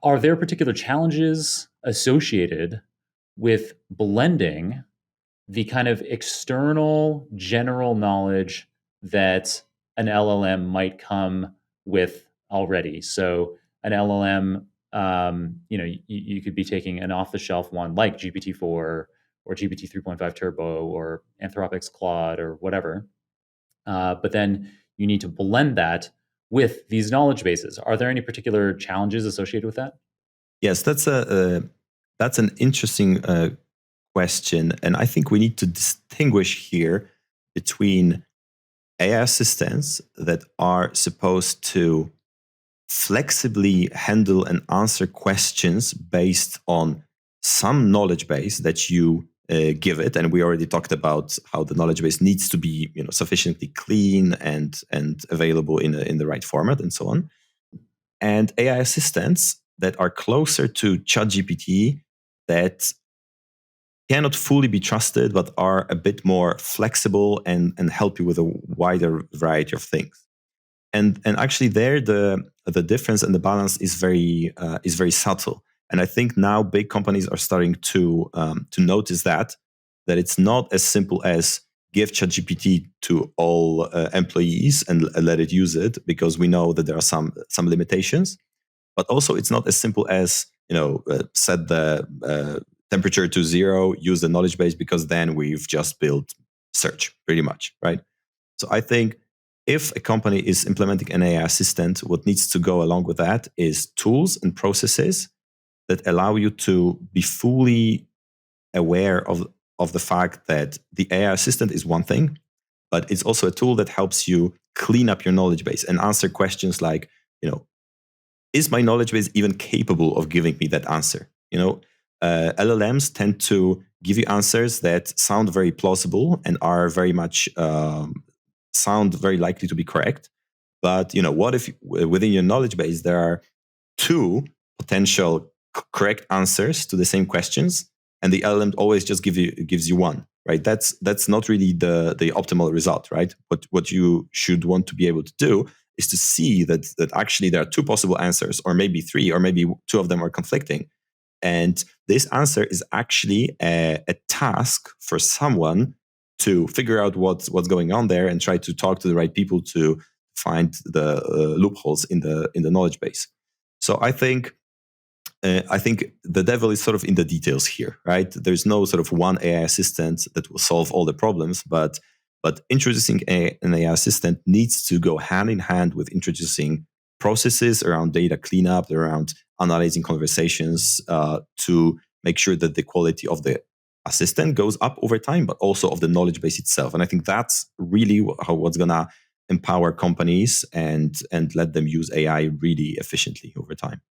Are there particular challenges associated with blending the kind of external general knowledge that an LLM might come with already? So an LLM, you could be taking an off-the-shelf one like GPT-4 or GPT 3.5 Turbo or Anthropic's Claude or whatever. But then you need to blend that with these knowledge bases. Are there any particular challenges associated with that? Yes, that's an interesting question, and I think we need to distinguish here between AI assistants that are supposed to flexibly handle and answer questions based on some knowledge base that you give it, and we already talked about how the knowledge base needs to be, sufficiently clean and available in the right format, and so on. And AI assistants that are closer to ChatGPT that cannot fully be trusted, but are a bit more flexible and help you with a wider variety of things. And actually, there the difference and the balance is very subtle. And I think now big companies are starting to notice that it's not as simple as give ChatGPT to all employees and let it use it, because we know that there are some limitations. But also, it's not as simple as set the temperature to 0, use the knowledge base, because then we've just built search pretty much, right? So I think if a company is implementing an AI assistant, what needs to go along with that is tools and processes that allow you to be fully aware of the fact that the AI assistant is one thing, but it's also a tool that helps you clean up your knowledge base and answer questions like, is my knowledge base even capable of giving me that answer? LLMs tend to give you answers that sound very plausible and are very much sound very likely to be correct. But what if within your knowledge base there are 2 potential correct answers to the same questions, and the LLM always just gives you one, right? That's not really the optimal result, right? But what you should want to be able to do is to see that actually there are 2 possible answers, or maybe 3, or maybe 2 of them are conflicting. And this answer is actually a task for someone to figure out what's going on there and try to talk to the right people to find the loopholes in the knowledge base. So I think the devil is sort of in the details here, right? There's no sort of one AI assistant that will solve all the problems, but introducing an AI assistant needs to go hand in hand with introducing processes around data cleanup, around analyzing conversations, to make sure that the quality of the assistant goes up over time, but also of the knowledge base itself. And I think that's really what's going to empower companies and let them use AI really efficiently over time.